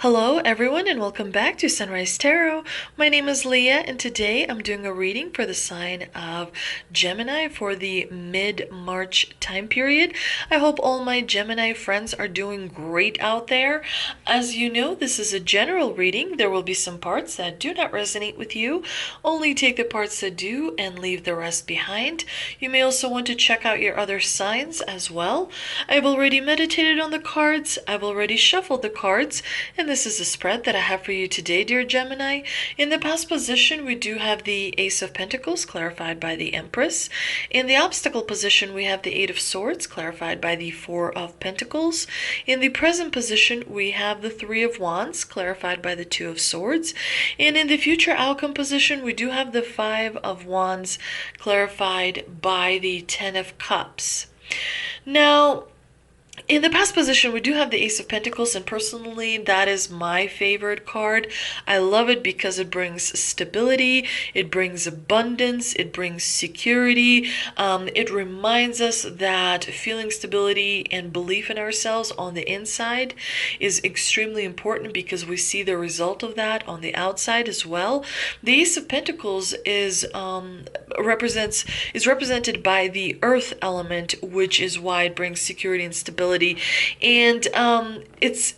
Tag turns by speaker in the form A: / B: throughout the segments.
A: Hello everyone and welcome back to Sunrise Tarot. My name is Leah and today I'm doing a reading for the sign of Gemini for the mid-March time period. I hope all my Gemini friends are doing great out there. As you know, this is a general reading. There will be some parts that do not resonate with you. Only take the parts that do and leave the rest behind. You may also want to check out your other signs as well. I've already meditated on the cards. I've already shuffled the cards. And this is the spread that I have for you today, dear Gemini. In the past position, we do have the Ace of Pentacles, clarified by the Empress. In the obstacle position, we have the Eight of Swords, clarified by the Four of Pentacles. In the present position, we have the Three of Wands, clarified by the Two of Swords. And in the future outcome position, we do have the Five of Wands, clarified by the Ten of Cups. Now, in the past position, we do have the Ace of Pentacles, and personally, that is my favorite card. I love it because it brings stability, it brings abundance, it brings security. It reminds us that feeling stability and belief in ourselves on the inside is extremely important because we see the result of that on the outside as well. The Ace of Pentacles is represented by the earth element, which is why it brings security and stability. And it's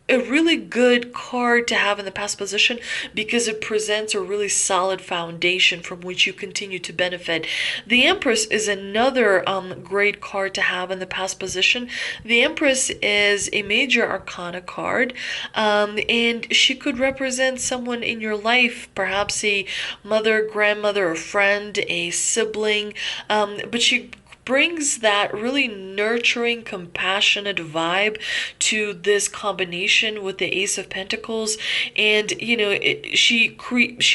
A: a really good card to have in the past position because it presents a really solid foundation from which you continue to benefit. The Empress is another great card to have in the past position. The Empress is a major arcana card, and she could represent someone in your life, perhaps a mother, grandmother, a friend, a sibling, but she brings that really nurturing, compassionate vibe to this combination with the Ace of Pentacles. And you know, she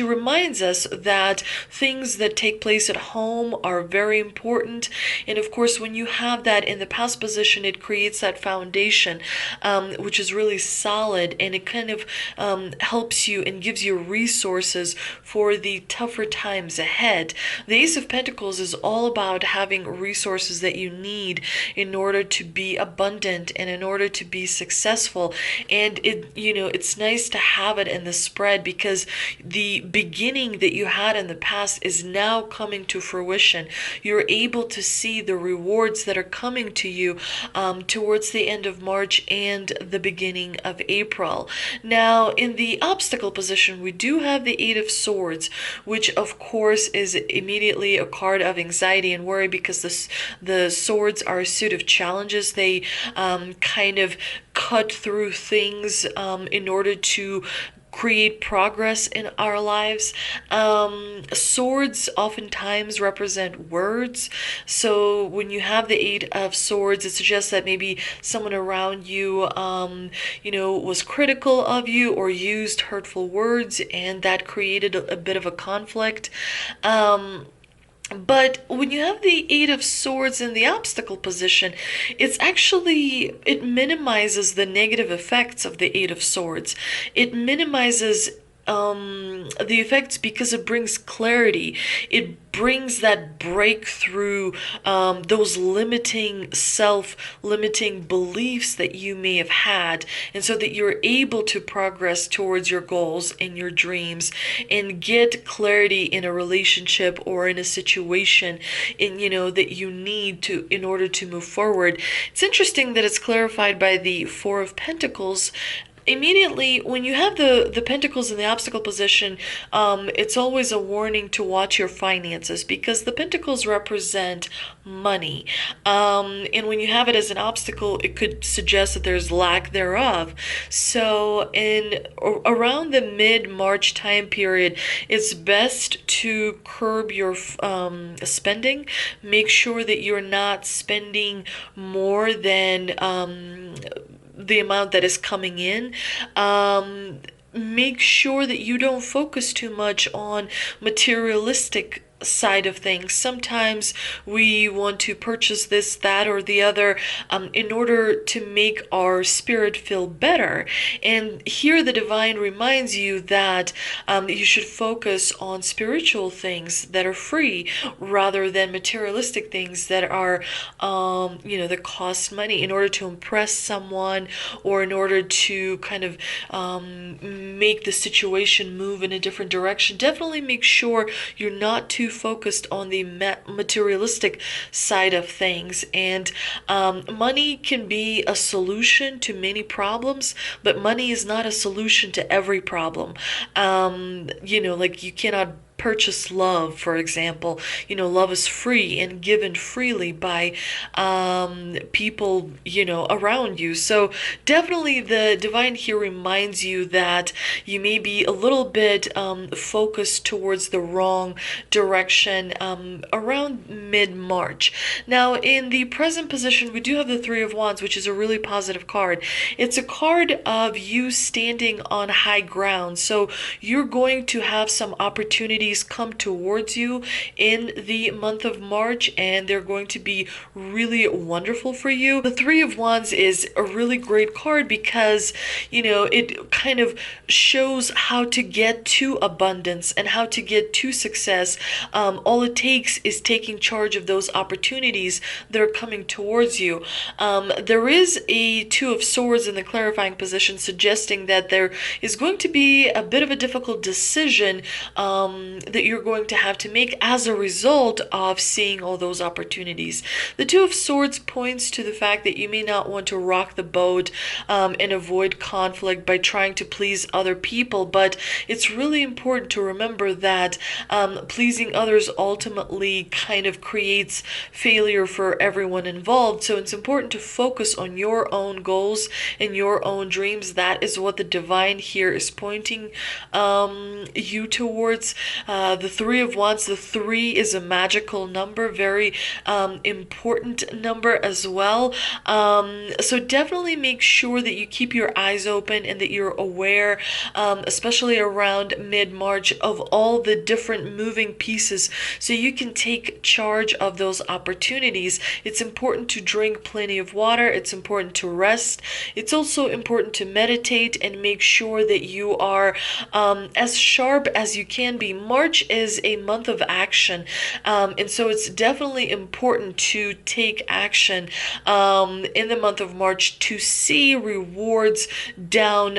A: reminds us that things that take place at home are very important. And of course, when you have that in the past position, it creates that foundation, which is really solid, and it kind of helps you and gives you resources for the tougher times ahead. The Ace of Pentacles is all about having resources that you need in order to be abundant and in order to be successful. And it's nice to have it in the spread because the beginning that you had in the past is now coming to fruition. You're able to see the rewards that are coming to you towards the end of March and the beginning of April. Now, in the obstacle position, we do have the Eight of Swords, which of course is immediately a card of anxiety and worry because the swords are a suit of challenges. They kind of cut through things in order to create progress in our lives. Swords oftentimes represent words. So when you have the Eight of Swords, it suggests that maybe someone around you, was critical of you or used hurtful words, and that created a bit of a conflict. But when you have the Eight of Swords in the obstacle position, it minimizes the negative effects of the Eight of Swords. It minimizes the effects because it brings clarity. It brings that breakthrough, those self-limiting beliefs that you may have had, and so that you're able to progress towards your goals and your dreams and get clarity in a relationship or in a situation that you need to in order to move forward. It's interesting that it's clarified by the Four of Pentacles. Immediately, when you have the pentacles in the obstacle position, it's always a warning to watch your finances because the pentacles represent money. And when you have it as an obstacle, it could suggest that there's lack thereof. So around the mid-March time period, it's best to curb your spending. Make sure that you're not spending more than the amount that is coming in. Make sure that you don't focus too much on materialistic side of things. Sometimes we want to purchase this, that, or the other in order to make our spirit feel better. And here the divine reminds you that you should focus on spiritual things that are free rather than materialistic things that are, that cost money in order to impress someone or in order to kind of make the situation move in a different direction. Definitely make sure you're not too focused on the materialistic side of things. And money can be a solution to many problems, but money is not a solution to every problem. Like you cannot purchase love, for example. Love is free and given freely by people, around you. So definitely the divine here reminds you that you may be a little bit focused towards the wrong direction around mid-March. Now, in the present position, we do have the Three of Wands, which is a really positive card. It's a card of you standing on high ground. So you're going to have some opportunities come towards you in the month of March, and they're going to be really wonderful for you. The Three of Wands is a really great card because, it kind of shows how to get to abundance and how to get to success. All it takes is taking charge of those opportunities that are coming towards you. There is a Two of Swords in the clarifying position, suggesting that there is going to be a bit of a difficult decision that you're going to have to make as a result of seeing all those opportunities. The Two of Swords points to the fact that you may not want to rock the boat and avoid conflict by trying to please other people, but it's really important to remember that pleasing others ultimately kind of creates failure for everyone involved. So it's important to focus on your own goals and your own dreams. That is what the divine here is pointing you towards. The Three of Wands, the 3 is a magical number, very important number as well. So definitely make sure that you keep your eyes open and that you're aware, especially around mid-March, of all the different moving pieces so you can take charge of those opportunities. It's important to drink plenty of water. It's important to rest. It's also important to meditate and make sure that you are as sharp as you can be. March is a month of action, and so it's definitely important to take action in the month of March to see rewards down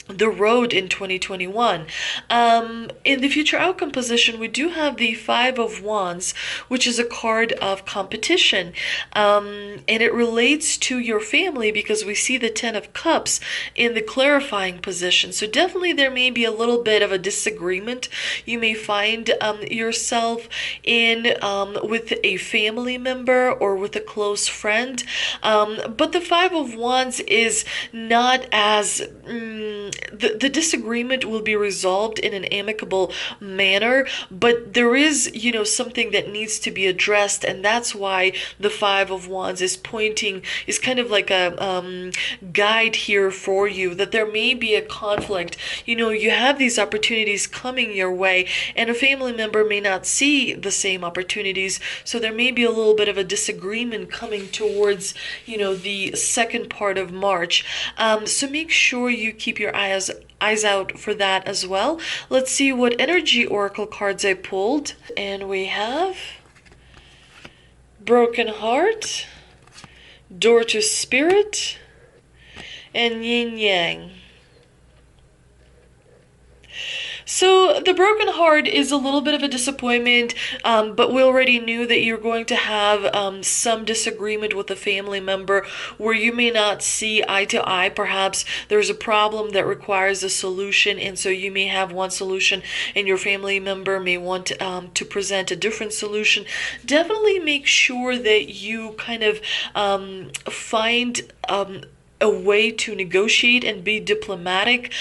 A: the road in 2021. In the future outcome position, we do have the Five of Wands, which is a card of competition. And it relates to your family because we see the Ten of Cups in the clarifying position. So definitely there may be a little bit of a disagreement. You may find yourself in with a family member or with a close friend. But the Five of Wands is not as... The disagreement will be resolved in an amicable manner, but there is, something that needs to be addressed, and that's why the Five of Wands is kind of like a guide here for you, that there may be a conflict. You have these opportunities coming your way, and a family member may not see the same opportunities, so there may be a little bit of a disagreement coming towards, the second part of March. So make sure you keep your eyes out for that as well. Let's see what energy oracle cards I pulled. And we have Broken Heart, Door to Spirit, and Yin Yang. So the broken heart is a little bit of a disappointment, but we already knew that you're going to have some disagreement with a family member where you may not see eye to eye. Perhaps there's a problem that requires a solution, and so you may have one solution and your family member may want to present a different solution. Definitely make sure that you kind of find a way to negotiate and be diplomatic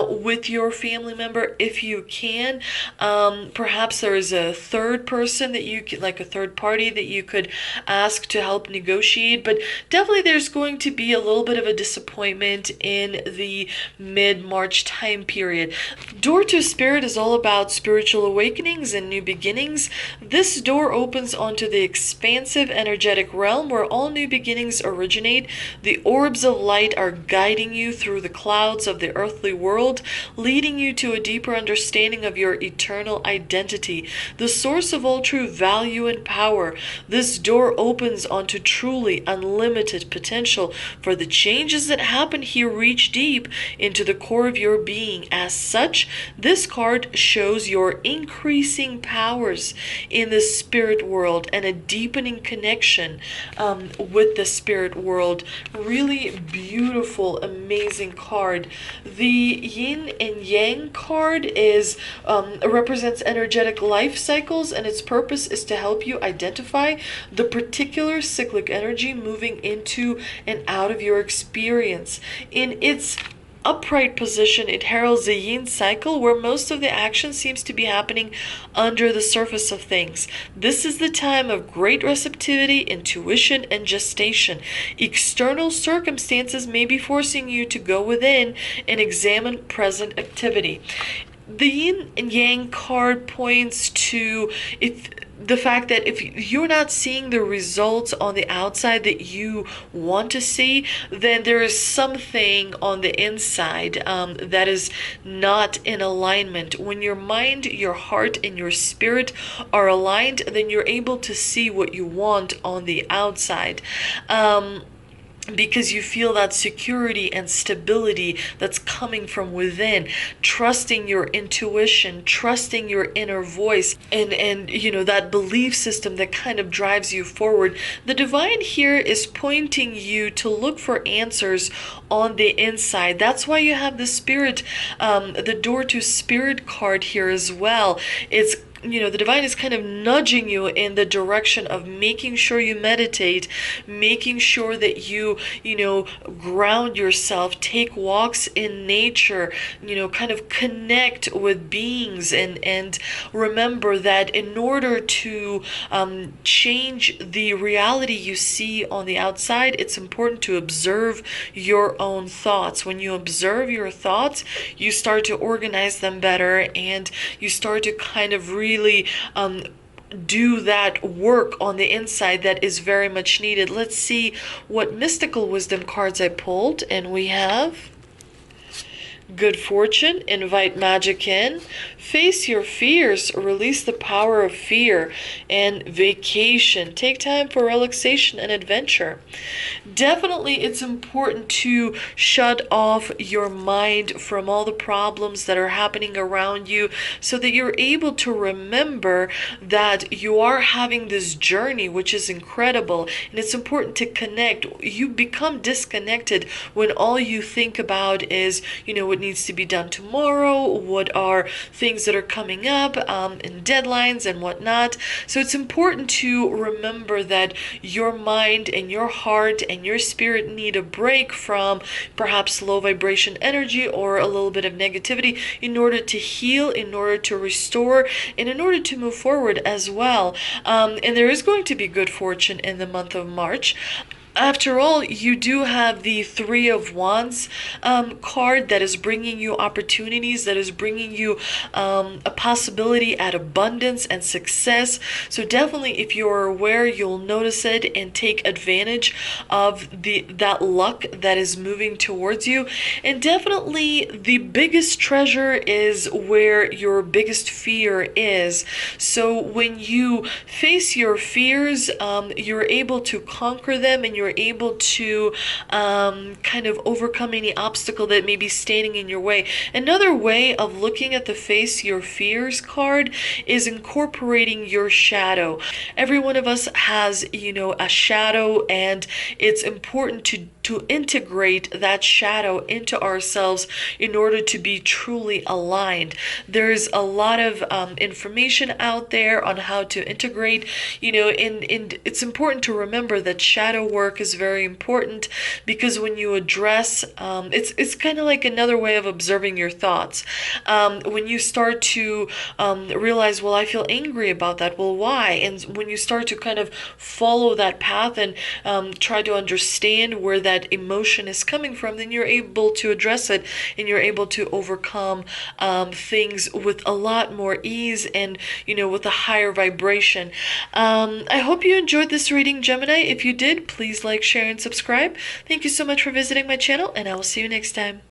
A: with your family member if you can. Perhaps there is a third person that you could, like a third party that you could ask to help negotiate, but definitely there's going to be a little bit of a disappointment in the mid-March time period. Door to Spirit is all about spiritual awakenings and new beginnings. This door opens onto the expansive energetic realm where all new beginnings originate. The orbs of light are guiding you through the clouds of the earthly world, leading you to a deeper understanding of your eternal identity, the source of all true value and power. This door opens onto truly unlimited potential, for the changes that happen here reach deep into the core of your being. As such, this card shows your increasing powers in the spirit world and a deepening connection with the spirit world. Really beautiful, amazing card. The Yin and Yang card is represents energetic life cycles, and its purpose is to help you identify the particular cyclic energy moving into and out of your experience. In its upright position, it heralds the yin cycle, where most of the action seems to be happening under the surface of things. This is the time of great receptivity, intuition, and gestation. External circumstances may be forcing you to go within and examine present activity. The yin and yang card points to the fact that if you're not seeing the results on the outside that you want to see, then there is something on the inside that is not in alignment. When your mind, your heart, and your spirit are aligned, then you're able to see what you want on the outside. Because you feel that security and stability that's coming from within, trusting your intuition, trusting your inner voice, and you know, that belief system that kind of drives you forward. The divine here is pointing you to look for answers on the inside. That's why you have the spirit, the door to spirit card here as well. It's, you know, the divine is kind of nudging you in the direction of making sure you meditate, making sure that you know, ground yourself, take walks in nature, you know, kind of connect with beings, and remember that in order to change the reality you see on the outside, it's important to observe your own thoughts. When you observe your thoughts, you start to organize them better, and you start to kind of really do that work on the inside that is very much needed. Let's see what mystical wisdom cards I pulled, and we have good fortune, invite magic in, face your fears, release the power of fear, and vacation, take time for relaxation and adventure. Definitely it's important to shut off your mind from all the problems that are happening around you, so that you're able to remember that you are having this journey, which is incredible, and it's important to connect. You become disconnected when all you think about is, you know, what needs to be done tomorrow, what are things that are coming up, and deadlines and whatnot. So it's important to remember that your mind and your heart and your spirit need a break from perhaps low vibration energy or a little bit of negativity in order to heal, in order to restore, and in order to move forward as well. And there is going to be good fortune in the month of March. After all, you do have the Three of Wands card that is bringing you opportunities, that is bringing you a possibility at abundance and success. So definitely, if you're aware, you'll notice it and take advantage of that luck that is moving towards you. And definitely, the biggest treasure is where your biggest fear is. So when you face your fears, you're able to conquer them, and you're able to kind of overcome any obstacle that may be standing in your way. Another way of looking at the face your fears card is incorporating your shadow. Every one of us has, you know, a shadow, and it's important to integrate that shadow into ourselves in order to be truly aligned. There's a lot of information out there on how to integrate, you know, and it's important to remember that shadow work work is very important, because when you address, it's kind of like another way of observing your thoughts. When you start to realize, well, I feel angry about that, well, why? And when you start to kind of follow that path and try to understand where that emotion is coming from, then you're able to address it, and you're able to overcome things with a lot more ease, and with a higher vibration. I hope you enjoyed this reading, Gemini. If you did, please like, share, and subscribe. Thank you so much for visiting my channel, and I will see you next time.